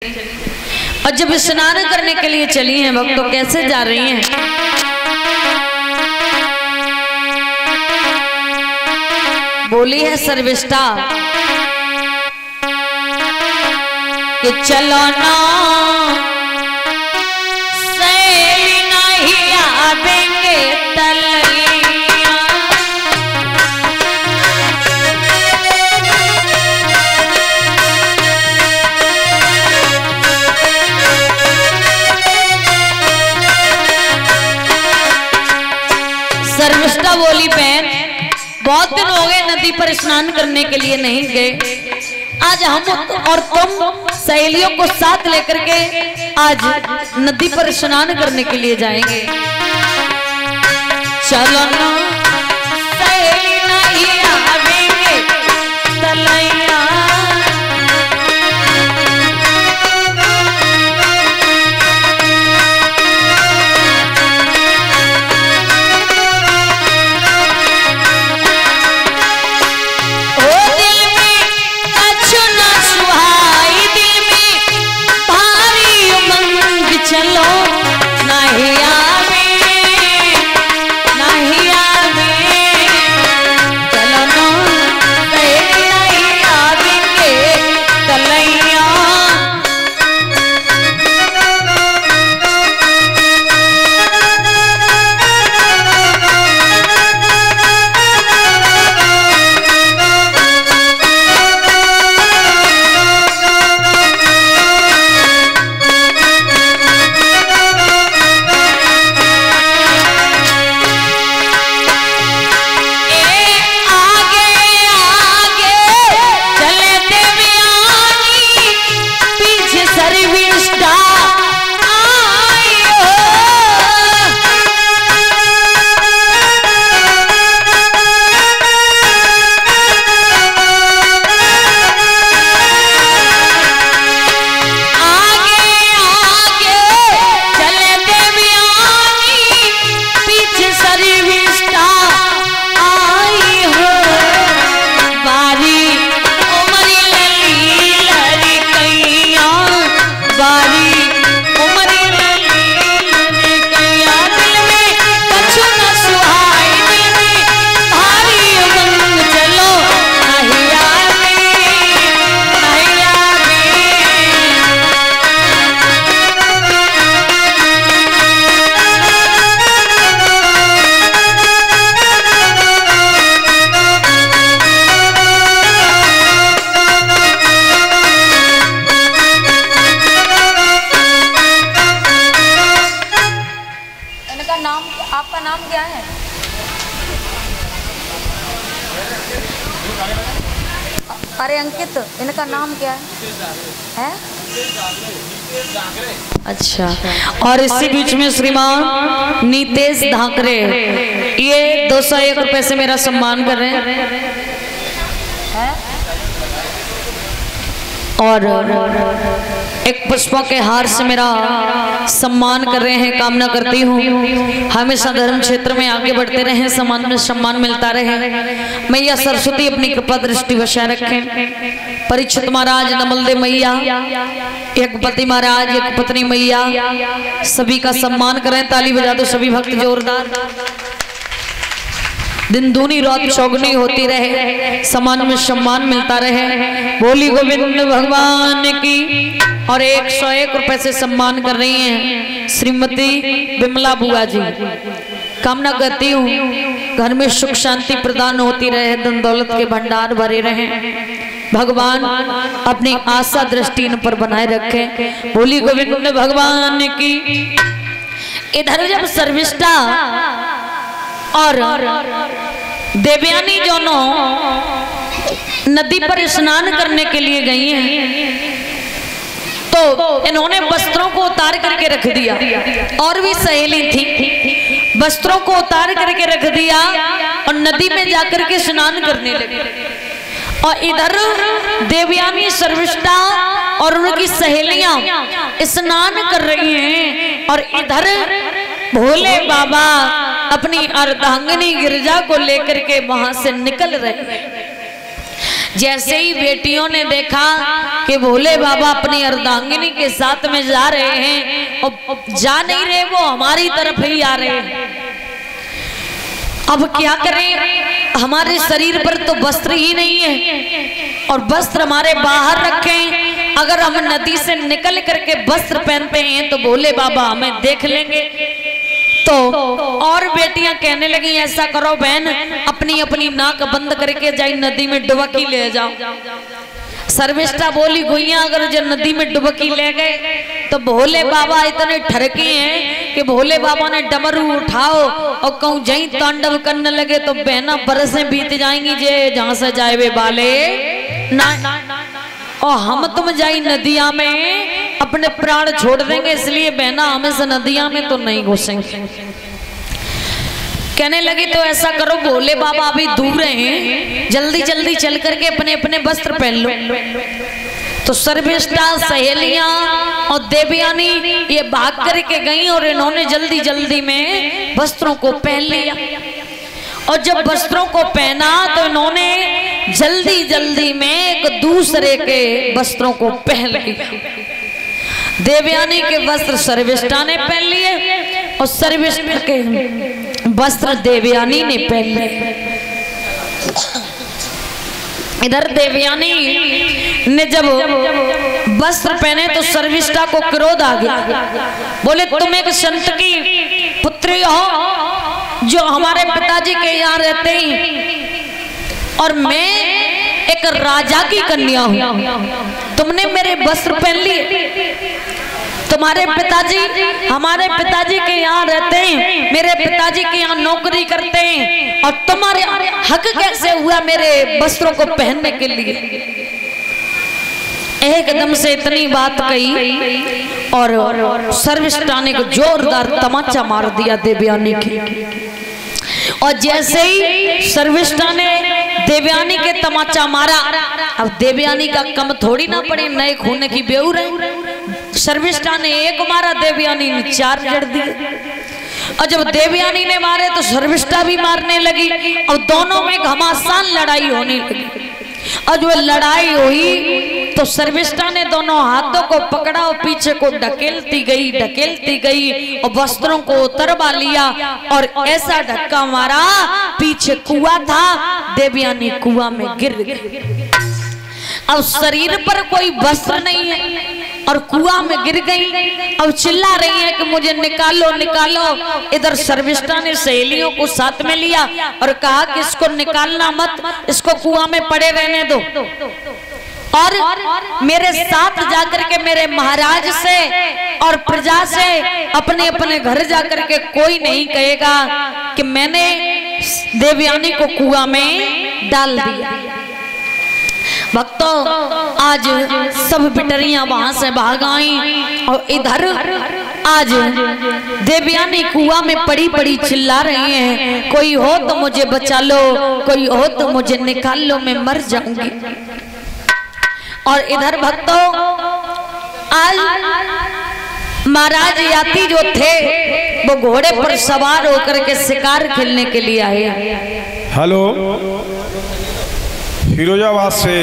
और जब स्नान करने के लिए चली हैं भक्त, तो कैसे जा रही हैं? बोली है सर्विष्ठा कि चलो ना सहेली नहीं आवेंगे तलैया। सर्विष्ठा बोली बहन, बहुत दिन हो गए नदी पर स्नान करने के लिए नहीं गए। आज हम और तुम सहेलियों को साथ लेकर के आज नदी पर स्नान करने के लिए जाएंगे। चलो ना सहेली नहीं आवेंगे तलैया। आपका नाम क्या है? अरे अंकित, इनका नाम क्या है? अच्छा, और इसी बीच में श्रीमान नीतेश धाकरे ये 201 रुपए से मेरा सम्मान कर रहे हैं। और एक पुष्पों के हार से मेरा सम्मान कर रहे हैं। कामना करती हूँ हमेशा धर्म क्षेत्र में आगे बढ़ते रहें, सम्मान में सम्मान मिलता रहे। मैया सरस्वती अपनी कृपा दृष्टि बचाए रखें। परीक्षित महाराज नमल दे मैया, एक पति महाराज, एक पत्नी मैया, सभी का सम्मान करें। ताली बजा दो सभी भक्त जोरदार। दिन दूनी रात चौगनी होती रहे, सम्मान में सम्मान मिलता रहे। बोली गोविंद भगवान की। और 101 रुपए से सम्मान कर रही हैं श्रीमती विमला बुआ जी। कामना करती हूँ घर में सुख शांति प्रदान होती रहे, धन दौलत के भंडार भरे रहे। भगवान अपनी आशा दृष्टि इन पर बनाए रखे। बोली गोविंद भगवान की। इधर जब सर्विष्ठा और देवयानी दोनों नदी पर स्नान करने के लिए गई हैं, तो इन्होंने वस्त्रों को उतार करके रख दिया। और भी सहेली थी, वस्त्रों को उतार करके रख दिया और नदी में जाकर के स्नान करने लगे। और इधर देवयानी सर्विष्ठा और उनकी सहेलियां स्नान कर रही हैं, और इधर भोले बाबा अपनी अर्धांगिनी गिरजा को लेकर के वहां से निकल रहे। जैसे ही बेटियों ने देखा कि भोले बाबा अपनी अर्धांगिनी के साथ में जा रहे हैं और जा नहीं रहे, वो हमारी तरफ ही आ रहे हैं। अब क्या करें, हमारे शरीर पर तो वस्त्र ही नहीं है और वस्त्र हमारे बाहर रखें। अगर हम नदी से निकल करके वस्त्र पहनते हैं तो भोले बाबा हमें देख लेंगे। तो और बेटियां कहने लगी, ऐसा करो बहन, अपनी अपनी नाक बंद करके जाई नदी में डुबकी ले जाओ। सर्विष्ठा बोली, गुइया अगर जो नदी में डुबकी ले गए तो भोले बाबा इतने ठरके हैं कि भोले बाबा ने डमरू उठाओ और कहूँ जहीं तांडव करने लगे तो बहना बरसें बीत जाएंगी जे जहां से जाए वे बाले ना, और हम तुम जाई नदिया में अपने प्राण छोड़ देंगे, इसलिए बहना हमें से नदिया में तो नहीं घुसेंगे। कहने लगी तो ऐसा करो, भोले बाबा अभी दूर हैं, जल्दी जल्दी चल करके अपने अपने वस्त्र पहन लो। तो सर्विष्ठा, सहेलियां और देवयानी ये भाग करके गई और इन्होंने जल्दी जल्दी में वस्त्रों को पहन लिया। और जब वस्त्रों को पहना तो इन्होंने जल्दी जल्दी में एक दूसरे के वस्त्रों को पहन लिया। देवयानी के वस्त्र सर्विष्ठा ने पहन लिए और सर्विष्ठा के वस्त्र देवयानी ने पहन लिए। इधर देवयानी ने जब वस्त्र पहने तो सर्विष्ठा को क्रोध आ गया। बोले, तुम एक संत की पुत्री हो जो हमारे पिताजी के यहाँ रहते हैं और मैं एक राजा की कन्या हूँ, तुमने मेरे वस्त्र पहन लिए। तुम्हारे पिताजी हमारे पिताजी के यहाँ रहते हैं, मेरे पिताजी के यहाँ नौकरी करते हैं और तुम्हारे हक कैसे हुआ मेरे वस्त्रों को पहनने के लिए। एकदम से इतनी बात कही और सर्विष्ठा ने को जोरदार तमाचा मार दिया देवयानी की। और जैसे ही सर्विष्ठा ने देवयानी के तमाचा मारा, अब देवयानी का कम थोड़ी ना पड़े, नए खून की बेऊ रहे। सर्विष्ठा ने एक मारा, देवयानी ने 4 जड़ दिए। और जब देवयानी ने मारे तो सर्विष्ठा भी मारने लगी और दोनों में घमासान लड़ाई होने लगी। और जो लड़ाई हुई तो सर्विष्ठा ने दोनों हाथों को पकड़ा और पीछे को ढकेलती गई और वस्त्रों को उतरवा लिया और ऐसा धक्का मारा, पीछे कुआं था, देवयानी कुआं में गिर गई। अब शरीर पर कोई वस्त्र नहीं है और कुआं में गिर गई। अब चिल्ला रही है कि मुझे निकालो निकालो। इधर सर्विष्ठा ने सहेलियों को साथ में लिया और कहा कि इसको निकालना मत, इसको कुआं में पड़े रहने दो और मेरे साथ जाकर के मेरे महाराज से और प्रजा से अपने अपने घर जाकर के कोई नहीं कहेगा कि मैंने देवयानी को कुआं में डाल दिया। भक्तों, आज सब बिटरियां वहां से भाग आई और इधर आज देवयानी कुआं में पड़ी पड़ी चिल्ला रही हैं, कोई हो तो मुझे बचा लो, कोई हो तो मुझे निकाल लो, मैं मर जाऊंगी। और इधर भक्तों, आज महाराज याती जो थे वो घोड़े पर सवार होकर के शिकार खेलने के लिए आए। हेलो, फिरोजाबाद से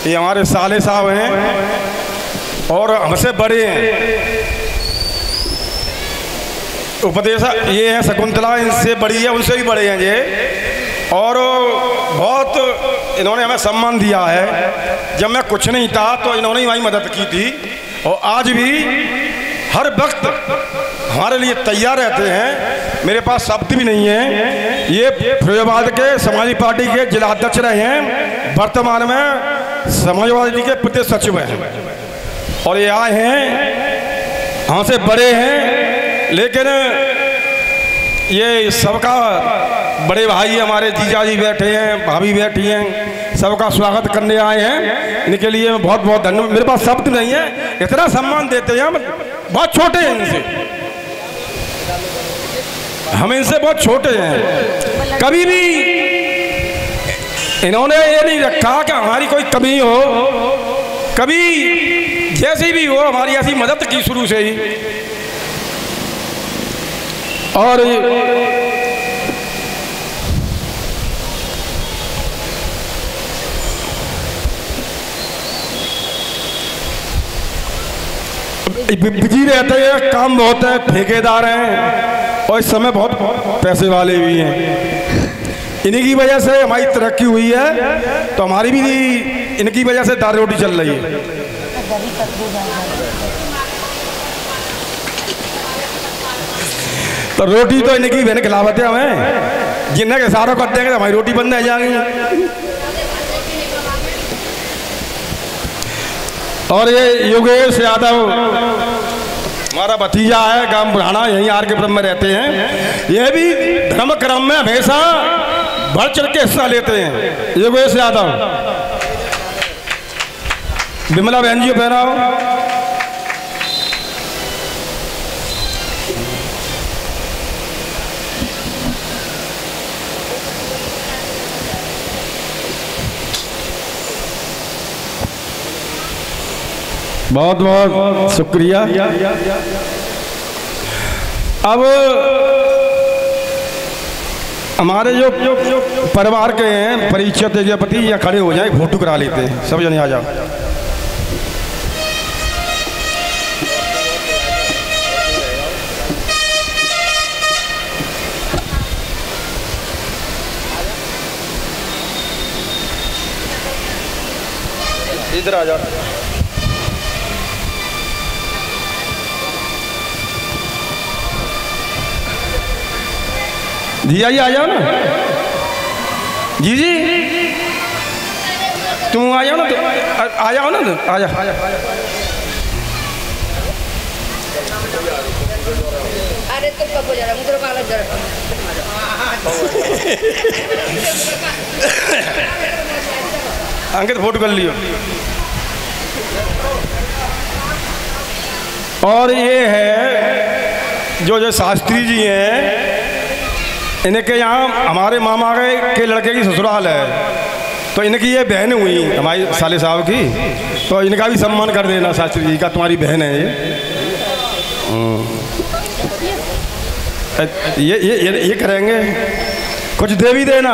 ये हमारे साले साहब हैं और हमसे बड़े हैं। उपदेश ये है शकुंतला, इनसे बड़ी है, उनसे भी बड़े हैं ये। और बहुत इन्होंने हमें सम्मान दिया है। जब मैं कुछ नहीं था तो इन्होंने ही हमारी मदद की थी और आज भी हर वक्त हमारे लिए तैयार रहते हैं। मेरे पास शब्द भी नहीं है। ये फिरोजाबाद के समाजवादी पार्टी के जिला अध्यक्ष रहे हैं, वर्तमान में समाजवादी के प्रदेश सचिव हैं और ये आए हैं, हमसे बड़े हैं, लेकिन ये सबका बड़े भाई हमारे जीजा जी बैठे हैं, भाभी बैठी हैं, सबका स्वागत करने आए हैं। इनके लिए बहुत बहुत धन्यवाद। मेरे पास शब्द नहीं है, इतना सम्मान देते हैं। बहुत छोटे हैं इनसे, हम इनसे बहुत छोटे हैं। कभी भी इन्होंने ये नहीं रखा कि हमारी कोई कमी हो, कभी जैसी भी हो हमारी ऐसी मदद की शुरू से ही। और बिजी रहते हैं, काम बहुत है, ठेकेदार हैं और इस समय बहुत पैसे वाले भी हैं। इन्हीं की वजह से हमारी तरक्की हुई है, तो हमारी भी इनकी वजह से दाल रोटी चल रही है। तो रोटी तो इनकी बहन खिलावत है हमें, जिन्हें के सारों कर देंगे तो हमारी रोटी बंद रह जाएंगी। और ये योगेश यादव हमारा भतीजा है, गांव बुढ़ाना, यहीं आर के ब्रह्म में रहते हैं। ये भी धर्म क्रम में हमेशा बढ़ चढ़ के हिस्सा लेते हैं। योगेश यादव, विमला बहन जी पहनाओ। बहुत बहुत शुक्रिया। अब हमारे जो परिवार के हैं परिचित तेजपति या खड़े हो जाए, फोटो करा लेते हैं, सब जने आ जाओ। इधर आ जाओ। जी आइए, आ जाओ ना जी जी, तुम आ जाओ ना, तो आ जाओ ना, तो आ जाओ। अरे तो कब हो जा रहा मुझे काला जरा अंकित फोटो कर लियो। और ये है जो शास्त्री जी हैं, इनके यहाँ हमारे मामा के लड़के की ससुराल है, तो इनकी ये बहन हुई हमारी साले साहब की, तो इनका भी सम्मान कर देना शास्त्री जी का, तुम्हारी बहन है ये करेंगे। कुछ दे भी देना,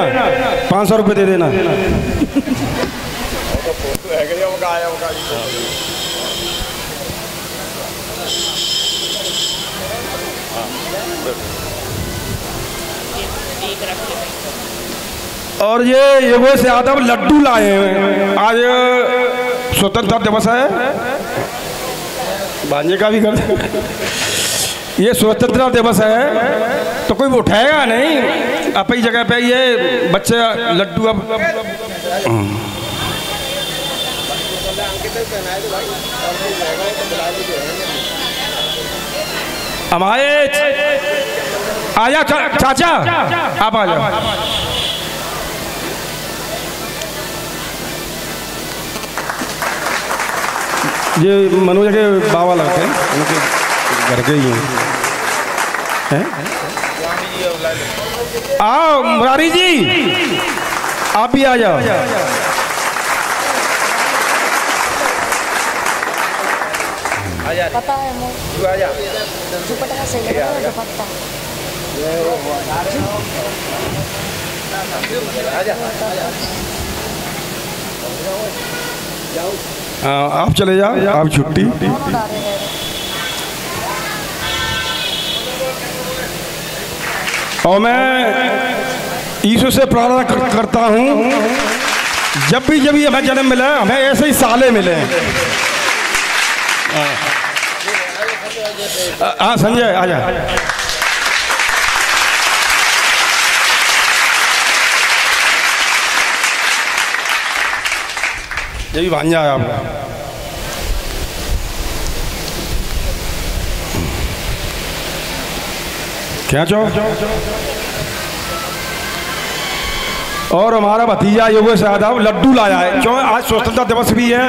500 रुपये दे देना। और ये योगेश यादव लड्डू लाए हैं, आज स्वतंत्रता दिवस है, भांजे का भी कर ये स्वतंत्रता दिवस है, तो कोई उठाएगा नहीं अपनी जगह पे ये बच्चे लड्डू। अब हमारे आ जाओ चाचा, आप आ जाओ। ये मनोज के बाबा लगते हैं, उनके घर के ही हैं। आओ मुरारी जी, आप भी आ जाओ। पता है दुपट्टा सही लग रहा है, दुपट्टा हाँ आप चले जाओ, आप छुट्टी। और मैं ईश्वर से प्रार्थना करता हूँ जब भी हमें जन्म मिला हमें ऐसे ही साले मिले। हाँ संजय आ जा। ये भी भांजा है आपका। क्या चाहो। और हमारा भतीजा योगेश यादव लड्डू लाया है, क्यों आज स्वतंत्रता दिवस भी है,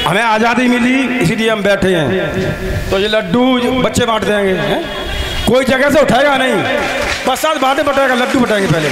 हमें आज़ादी मिली इसीलिए हम बैठे हैं, तो ये लड्डू बच्चे बांट देंगे। कोई जगह से उठाएगा नहीं, बस आज बातें बटाएगा, लड्डू बटाएंगे पहले।